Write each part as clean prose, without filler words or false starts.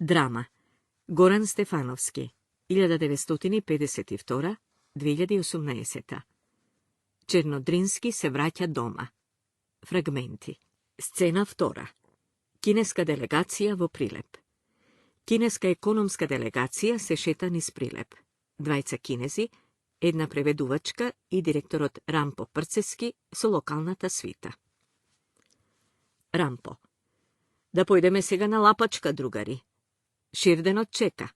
Драма. Горан Стефановски. 1952-2018. Чернодрински се враќа дома. Фрагменти. Сцена втора. Кинеска делегација во Прилеп. Кинеска економска делегација се шета низ Прилеп. Двајца кинези, една преведувачка и директорот Рампо Прцески со локалната свита. Рампо. Да појдеме сега на лапачка, другари. Ширденот чека.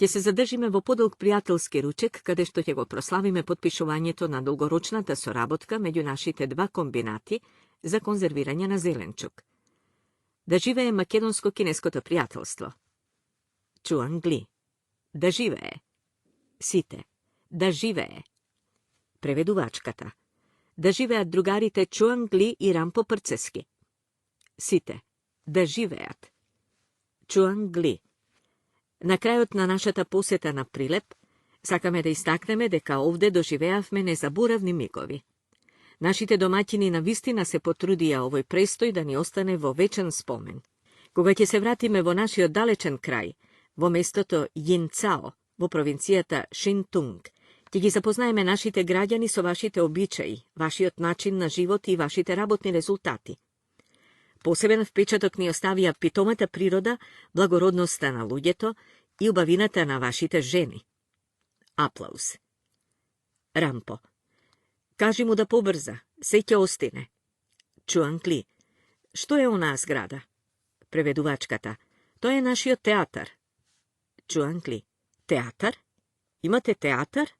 Ќе се задржиме во подолг пријателски ручек, каде што ќе го прославиме потпишувањето на долгорочната соработка меѓу нашите два комбинати за конзервирање на зеленчук. Да живее македонско-кинеското пријателство. Чуан Гли. Да живее. Сите. Да живее. Преведувачката. Да живеат другарите Чуан Гли и Рампо Прцески. Сите. Да живеат. Чуан Гли. На крајот на нашата посета на Прилеп, сакаме да истакнеме дека овде доживеавме незаборавни мигови. Нашите домаќини навистина се потрудија овој престој да ни остане во вечен спомен. Кога ќе се вратиме во нашиот далечен крај, во местото Јинцао, во провинцијата Шинтунг, ќе ги запознаеме нашите граѓани со вашите обичаи, вашиот начин на живот и вашите работни резултати. Посебен впечаток ни оставија питомата природа, благородноста на луѓето и убавината на вашите жени. Аплауз. Рампо. Кажи му да побрза, се ќе остине. Чуан Гли. Што е онаа зграда? Преведувачката. Тоа е нашиот театар. Чуан Гли. Театар? Имате театар?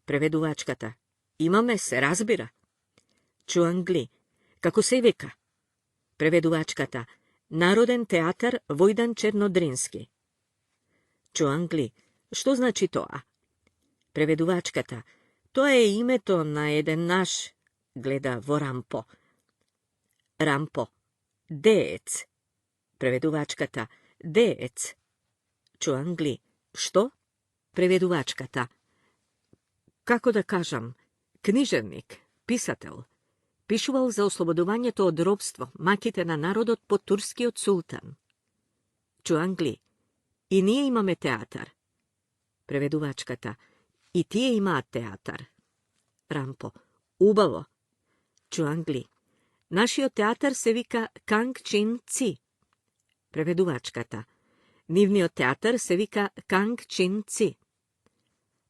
Преведувачката. Имаме, се разбира. Чуан Гли. Како се вика? Преведувачката. Народен театар Војдан Чернодрински. Чуан Гли. Што значи тоа? Преведувачката. Тоа е името на еден наш, гледа во Рампо. Рампо. Деец. Преведувачката. Деец. Чуан Гли. Што? Преведувачката. Како да кажам, книжевник, писател. Пишувал за ослободувањето од робство, маките на народот под турскиот султан. Чуан Гли. И ние имаме театар. Преведувачката. И тие имаат театар. Рампо. Убаво. Чуан Гли. Нашиот театар се вика Канг Чин Ци. Преведувачката. Нивниот театар се вика Канг Чин Ци.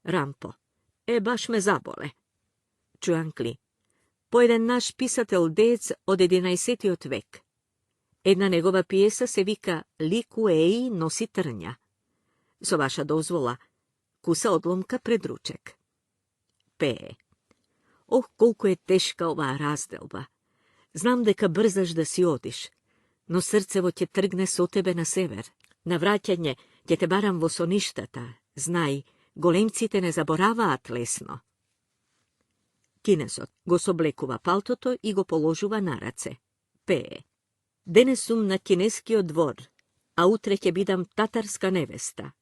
Рампо. Баш ме заболе. Чуан Гли. По еден наш писател деец од 11-тиот век. Една негова пиеса се вика Ли Куеи носи трња. Со ваша дозвола, куса одломка пред ручек. Пее. Ох, колку е тешка оваа разделба. Знам дека брзаш да си одиш, но срцево ќе тргне со тебе на север. На враќање ќе те барам во соништата. Знај, големците не забораваат лесно. Кинезот го соблекува палтото и го положува на раце. Пее. Денес сум на кинескиот двор, а утре ќе бидам татарска невеста.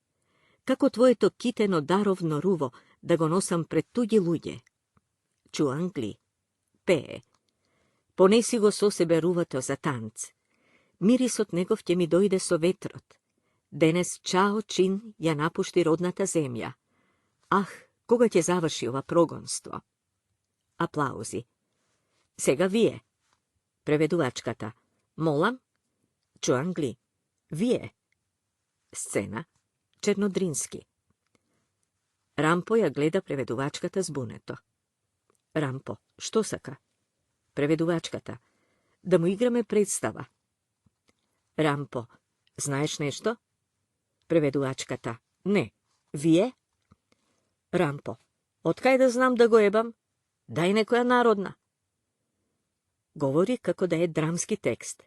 Како твоето китено даровно руво да го носам пред туѓи луѓе. Чуан Гли. Пее. Понеси го со себе рувото за танц. Мирисот негов ќе ми дојде со ветрот. Денес Чао Чин ја напушти родната земја. Ах, кога ќе заврши ова прогонство? Аплаузи. Сега вие. Преведувачката. Молам? Чуан Гли. Вие. Сцена. Чернодрински. Рампо ја гледа преведувачката збунето. Рампо. Што сака? Преведувачката. Да му играме представа. Рампо. Знаеш нешто? Преведувачката. Не. Вие? Рампо. Откај да знам да го ебам? Дај некоја народна. Говори како да е драмски текст.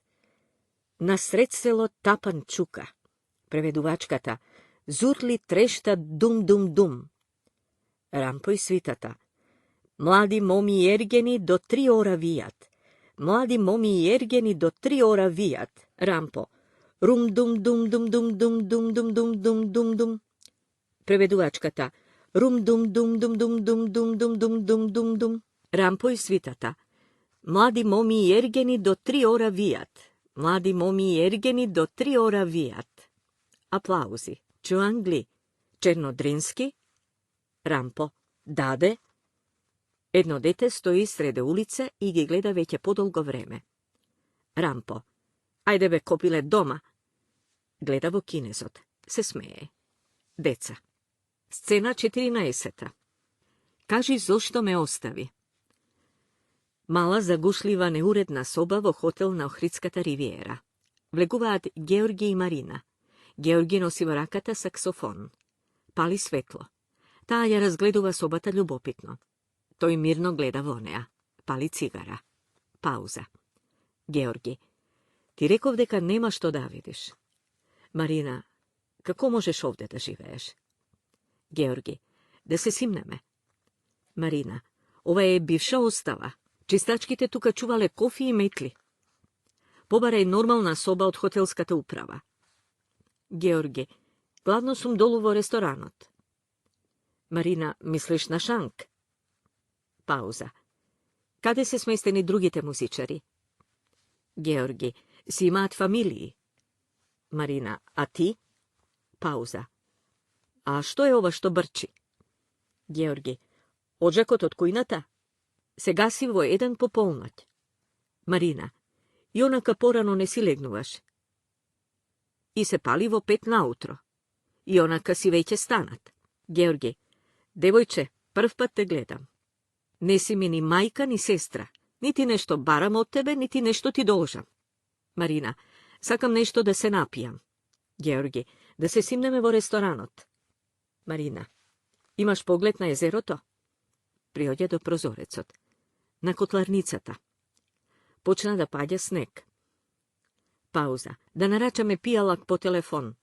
Насред село тапан чука. Преведувачката. Зурли трешта дум-дум-дум. Рампо и свитата. Млади моми и ергени до 3 ора вијат. Млади моми и ергени до 3 ора вијат. Рампо. Рум-дум-дум-дум-дум-дум-дум-дум-дум-дум-дум. Преведувачката. Рум-дум-дум-дум-дум-дум-дум-дум-дум-дум. Рампо и свитата. Млади моми и ергени до 3 ора вијат. Млади моми и ергени до 3 ора вијат. Aplauzi. Čuangli. Černodrinski. Rampo. Dade. Jedno dete stoji srede ulice i gi gleda već je podolgo vreme. Rampo. Ajde be kopile doma. Gledavo kinezot. Se smeje. Deca. Scena 14. Kaži zašto me ostavi. Mala zagušljiva neuredna soba vo hotel na Ohridskata rivijera. Vleguvaat Georgi i Marina. Georgi nosi v rakata saksofon. Pali svetlo. Taja razgledува sobata ljubopitno. Toj mirno gleda vonea. Pali cigara. Pauza. Georgi. Ti rekov deka nema što da vidiš. Marina. Kako možeš ovdje da živeješ? Georgi. Da se simneme. Marina. Ova je bivša ostava. Čistački te tuka čuvale kofi i metli. Pobara je normalna soba od hotelskata uprava. Georgi. Glavno sum dolu vo restoranot. Marina. Misliš na šank? Pauza. Kade se smesteni drugite muzičari? Georgi. Si imat familiji? Marina. A ti? Pauza. A što je ova što brči? Georgi. Odžakot od kujnata? Se gasi vo 1 po polnoć. Marina. I onaka porano ne si legnuvaš. I se pali vo 5 nautro. I onaka si veće stanat. Georgi. Devojče, prv pat te gledam. Nesi mi ni majka ni sestra. Niti nešto baram od tebe, niti nešto ti dolžam. Marina. Sakam nešto da se napijam. Georgi. Da se simneme vo restoranot. Marina. Imaš pogled na jezeroto? Priodja do prozorecot. Na kotlarnicata. Počna da padja sneg. Pauza. Da narača me pijalak po telefon.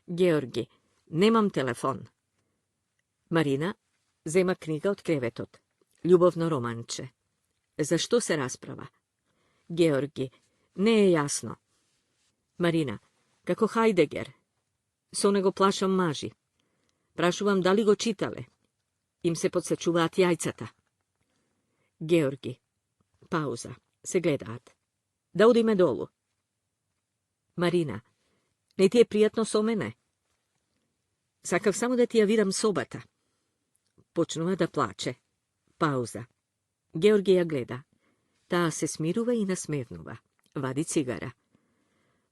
Georgi. Nemam telefon. Marina. Zema knjiga od krevetot. Ljubovno romanče. Za što se rasprava? Georgi. Ne je jasno. Marina. Kako Heidegger. So nego plašom maži. Prašu vam da li go čitale. Im se podsačuvat jajcata. Georgi. Pauza. Se gledat. Da udime dolu. Marina. Ne ti je prijatno so mene? Sakav samo da ti ja vidim sobata. Počnuva da plače. Pauza. Georgija gleda. Ta se smiruva i nasmevnuva. Vadi cigara.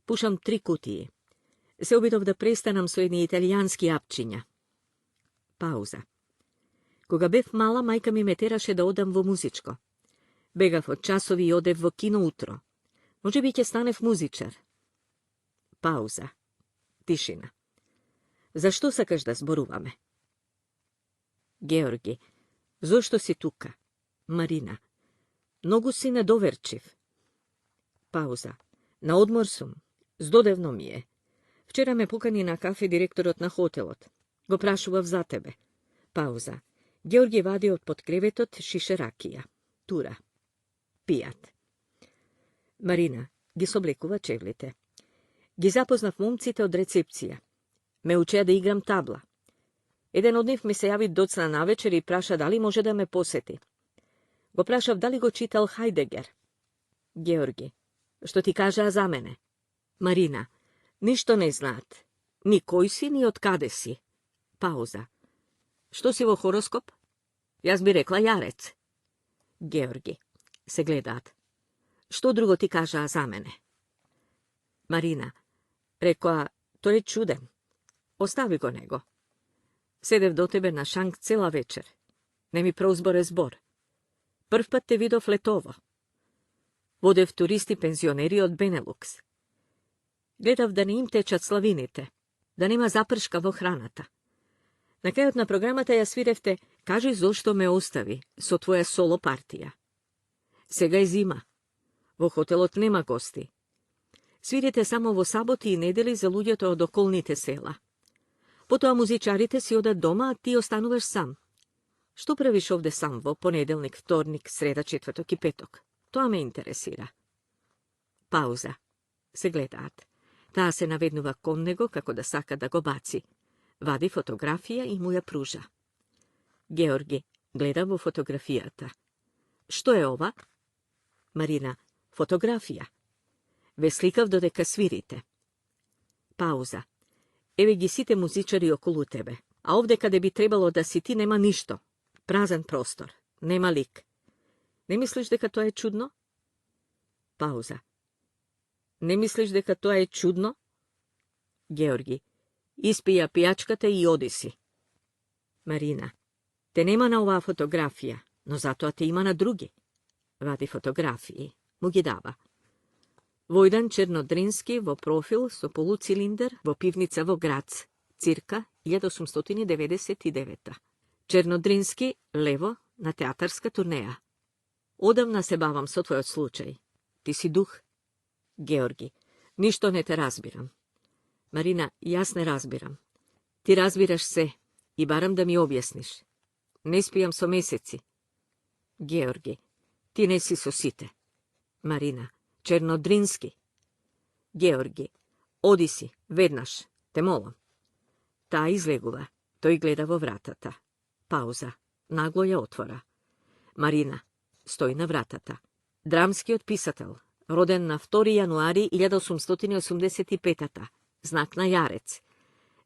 Pušam 3 kutije. Se obidov da prestanam so jedni italijanski apčinja. Pauza. Koga bev mala, majka mi me teraše da odam vo muzičko. Begav od časovi i odev vo kino utro. Može biti stanev muzičar. Pauza. Tišina. Zašto sakaš da zboruvame? Georgi. Zašto si tuka? Marina. Mnogu si nedoverčiv. Pauza. Na odmor sum. Zdodevno mi je. Včera me pukani na kafe direktorot na hotelot. Go prašuvav za tebe. Pauza. Georgi vadi od pod krevetot šiše rakija. Tura. Pijat. Marina. Gi soblekuva čevlite. Gi zapoznav momcite od recepcija. Me učeja da igram tabla. Jedan od njih mi se javi docna na večer i praša da li može da me poseti. Go prašav da li go čital Heidegger. Georgi. Što ti kaže za mene? Marina. Ništo ne znat. Ni koji si, ni od kade si. Pauza. Što si vo horoskop? Jaz bi rekla jarec. Georgi. Se gledat. Što drugo ti kaže za mene? Marina. Rekla, to je čuden. Ostavi go nego. Sedev do tebe na šank cela večer. Ne mi prozbore zbor. Prv pat te vidov letovo. Vodev turisti penzioneri od Benelux. Gledav da ne im tečat slavinite. Da nema zaprška vo hranata. Na kraju na programata ja svirevte, kaži zašto me ostavi, so tvoja solo partija. Sega je zima. Vo hotelot nema gosti. Svirite samo vo saboti i nedeli za ludjoto od okolnite sela. Potom muzičarite si odat doma, a ti ostanuvaš sam. Što praviš ovde sam vo ponedeljnik, vtornik, sreda, četvrtok i petok? To me interesira. Pauza. Se gledat. Ta se navednuva kon nego kako da saka da go baci. Vadi fotografija i mu ja pruža. Georgi. Gleda vo fotografijata. Što je ova? Marina. Fotografija. Ve slikav dodeka svirite. Pauza. Evi gi site muzičari okolo tebe, a ovde kada bi trebalo da si ti nema ništo. Prazan prostor, nema lik. Ne misliš deka to je čudno? Pauza. Ne misliš deka to je čudno? Georgi. Ispija pijačkate i odi si. Marina. Te nema na ova fotografija, no zato te ima na drugi. Vadi fotografiji. Mu gi dava. Vojdan Černodrinski vo profil so polucilinder vo pivnica vo Grac, cirka 1899. Černodrinski levo na teatarska turneja. Odavna se bavam so tvoj slučaj. Ti si duh? Georgi. Ništo ne te razbiram. Marina, jas ne razbiram. Ti razbiraš se i baram da mi objasniš. Ne spijam so meseci. Georgi. Ti nesi so site. Marina. Černodrinski. Georgi. Odi si, vednaš, te molim. Ta izleguva, to i gleda vo vratata. Pauza. Naglo je otvora. Marina. Stoji na vratata. Dramski odpisatel. Roden na 2. januari 1885. Znak na jarec.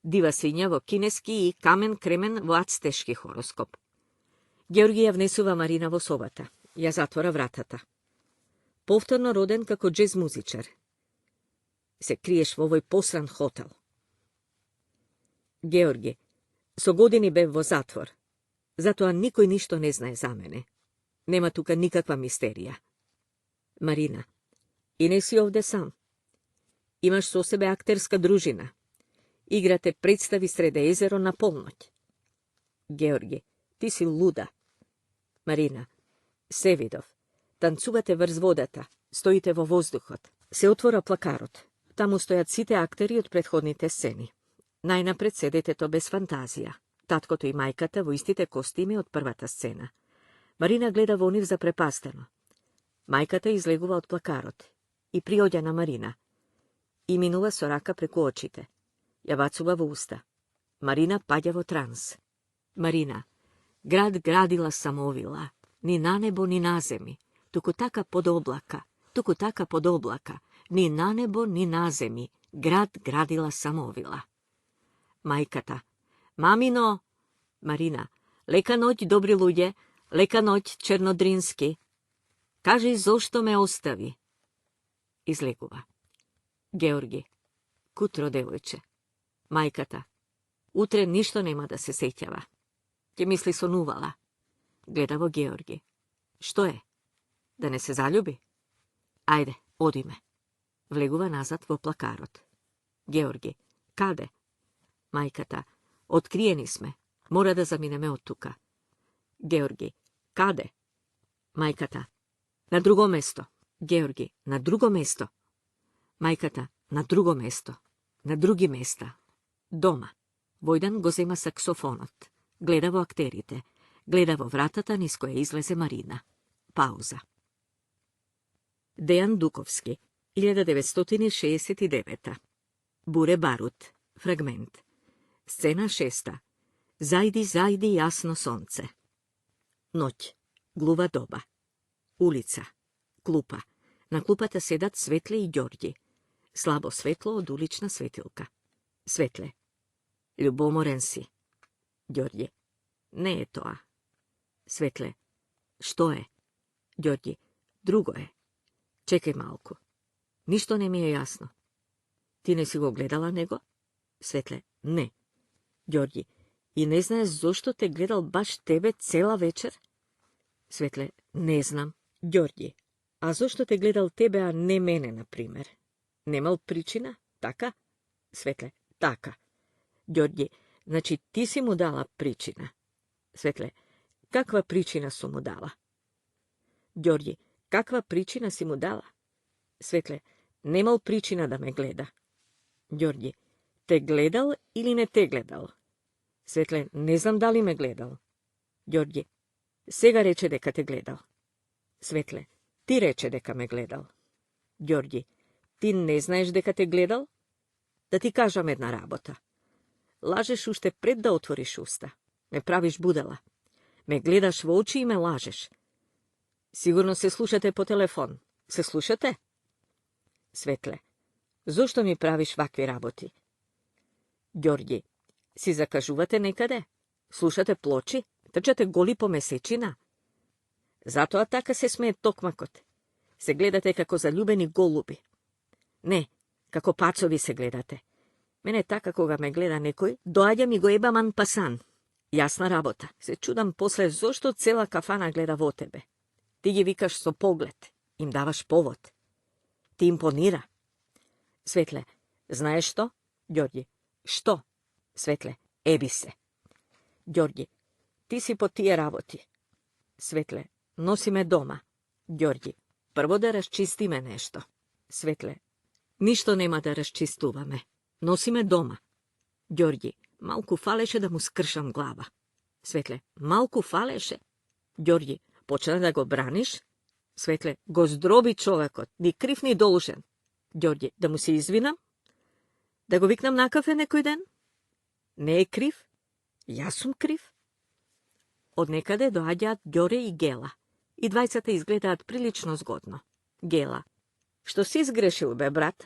Diva svinja vo kineski i kamen kremen vo acteški horoskop. Georgija vnesuva Marina vo sobata. Ja zatvora vratata. Povtorno roden kako džez muzičar. Se kriješ vo ovoj posran hotel. Georgi. So godini bev vo zatvor. Zato a nikoj ništo ne znaje za mene. Nema tuka nikakva misterija. Marina. I ne si ovde sam. Imaš so sebe akterska družina. Igrate predstavi srede jezero na polnoć. Georgi. Ti si luda. Marina. Sevidov. Tancuvate vrz vodata. Stojite vo vozduhot. Se otvora plakarot. Tamo stojat site akteri od prethodnite sceni. Najnapred sedete to bez fantazija. Tatkото i majkata vo istite kostime od prvata scena. Marina gleda vo niv zaprepasteno. Majkata izleguva od plakarot. I priodjana Marina. I minuva soraka preko očite. Javacuva vo usta. Marina padja vo trans. Marina. Grad gradila samovila. Ni na nebo, ni na zemi. Tuku taka pod oblaka. Ni na nebo, ni na zemi. Grad gradila samovila. Majkata. Mamino. Marina. Leka noć, dobri ludje. Leka noć, Černodrinski. Kaži, zošto me ostavi. Izleguva. Georgi. Kutro, devojče. Majkata. Utre ništo nema da se sećava. Tje misli sonuvala. Gledavo Georgi. Što je? Da ne se zaljubi? Ajde, odi me. Vleguva nazad vo plakarot. Georgi. Kade? Majkata. Otkrijeni sme. Mora da zamine me od tuka. Georgi. Kade? Majkata. Na drugo mesto. Georgi. Na drugo mesto. Majkata. Na drugo mesto. Na drugi mesta. Doma. Vojdan gozema saksofonot. Gledavo akterite. Gledavo vratata niz koje izleze Marina. Pauza. Dejan Dukovski. 1969. Bure Barut. Fragment. Scena 6. Zajdi, zajdi jasno sonce. Noć. Gluva doba. Ulica. Klupa. Na klupata sedat Svetle i Đorđi. Slabo svetlo od ulična svetilka. Svetle. Ljubomoren si. Đorđe. Ne je to, a. Svetle. Što je? Đorđe. Drugo je. Čekaj malku. Ništo ne mi je jasno. Ti ne si go gledala nego? Svetle. Ne. Đorđe. I ne znaš zašto te gledal baš tebe cela večer? Svetle. Ne znam. Đorđe. A zašto te gledal tebe, a ne mene, na primer? Nemal pričina? Taka? Svetle. Taka. Đorđe. Znači ti si mu dala pričina. Svetle. Kakva pričina su mu dala? Đorđe. Kakva pričina si mu dala? Svetle. Nemal pričina da me gleda. Đorđe. Te gledal ili ne te gledal? Svetle. Ne znam da li me gledal. Đorđe. Sega reče deka te gledal. Svetle. Ti reče deka me gledal. Đorđe. Ti ne znaješ deka te gledal? Da ti kažem jedna rabota. Lažeš ušte pred da otvoriš usta. Me praviš budala. Me gledaš v oči i me lažeš. Sigurno se slušate po telefon. Se slušate? Svetle. Zašto mi praviš vakvi raboti? Đorđe, si zakažuvate nekade? Slušate ploči? Trčate goli po mesečina? Zato Ataka se smeje tokmakot. Se gledate kako zaljubeni golubi. Ne, kako pacovi se gledate. Mene taka koga me gleda nekoj, doađa mi go ebaman pasan. Jasna rabota. Se čudam posle zašto cela kafana gleda vo tebe. Ti gi vikaš so pogled. Im davaš povod. Ti imponira. Svetle, znaješ što? Đorđe, što? Svetle, ebi se. Đorđe, ti si po tije raboti. Svetle, nosi me doma. Đorđe, prvo da raščisti me nešto. Svetle, ništo nema da raščistuva me. Nosi me doma. Đorđe, malku faleše da mu skršam glava. Svetle, malku faleše? Đorđe, počela da go braniš? Svetle, go zdrobi čovekot, ni kriv ni dolžen. Đorđe, da mu se izvinam? Da go viknam na kafe nekoj den? Ne je kriv? Ja sam kriv? Od nekade doađat Đore i Gela. I dvajcata izgledat prilično zgodno. Gela, što si izgrešil, be, brat?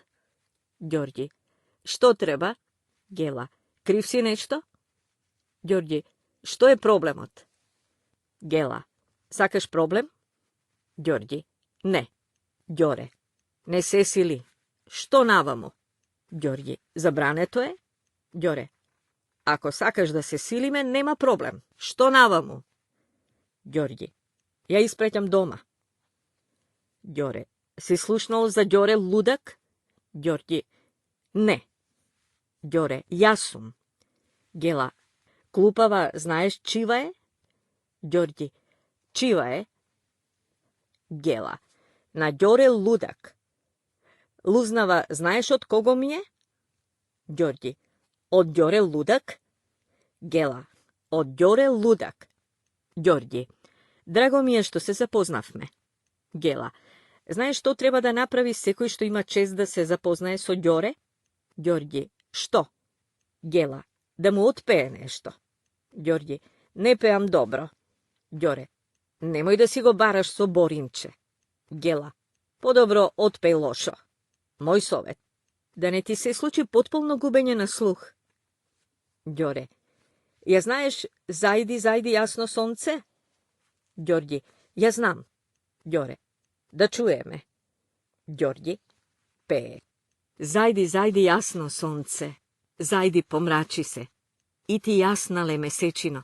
Đorđe, što treba? Gela, kriv si nešto? Đorđe, što je problemot? Gela, sakaš problem? Đorđe, ne. Đore, ne sesili. Što navamo? Đorđe, zabrane to je? Đore, ako sakaš da se silime, nema problem. Što navamo? Đorđe, ja isprećam doma. Đore, si slušnal za Đore ludak? Đorđe, ne. Đore, ja sam. Gela, klupava, znaješ čiva je? Đorđe, čiva je? Gela, na Đore ludak. Luznava, znaješ od kogo mi je? Đorđe, od Đore ludak? Gela, od Đore ludak. Đorđe, drago mi je što se zapoznavme. Gela, znaješ što treba da napravi sekoj što ima čest da se zapoznaje so Đore? Đorđe, što? Gela, da mu otpeje nešto. Đorđe, ne pejam dobro. Đore, nemoj da si go baraš so Borinče. Gela, podobro otpej lošo. Moj sovet, da ne ti se sluči potpuno gubenje na sluh. Đore, ja znaješ zajdi jasno sonce? Đorđe, ja znam. Đore, da čuje me. Đorđe, peje. Zajdi jasno sonce, zajdi pomrači se. I ti jasnale mesečino,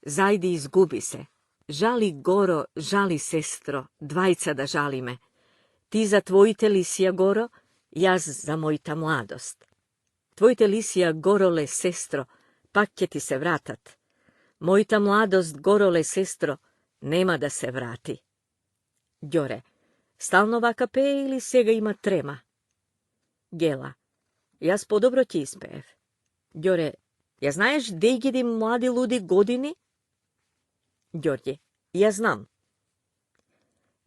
zajdi izgubi se. Žali goro, žali sestro, dvajca da žali me. Ti za tvojite lisija goro, jaz za mojta mladost. Tvojite lisija gorole sestro, pak će ti se vratat. Mojta mladost gorole sestro, nema da se vrati. Đore, stalno vaka peje ili sega ima trema? Gela, jaz podobro ti ispev. Đore, ja znaješ dej gidim mladi ludi godini? Đorđe, ja znam.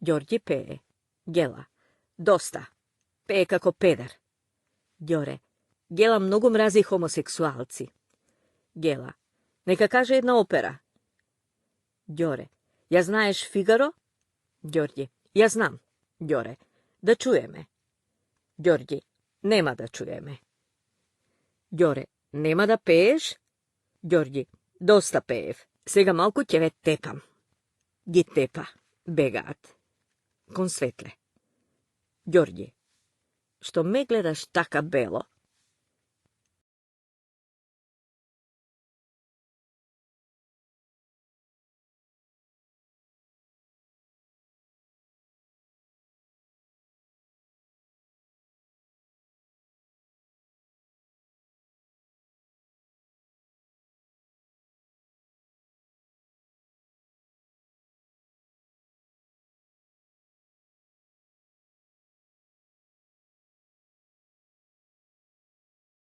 Đorđe peje. Gela, dosta. Peje kako pedar. Đore, Gela mnogo mrazi homoseksualci. Gela, neka kaže jedna opera. Đore, ja znaješ Figaro? Đorđe, ja znam. Đore, da čuje me. Đorđe, nema da čuje me. Đore, nema da peješ? Đorđe, dosta pejev. Sega malko tjeve tepam. Git tepa, begat. Kon svetle. Đorđe, što me gledaš taka belo?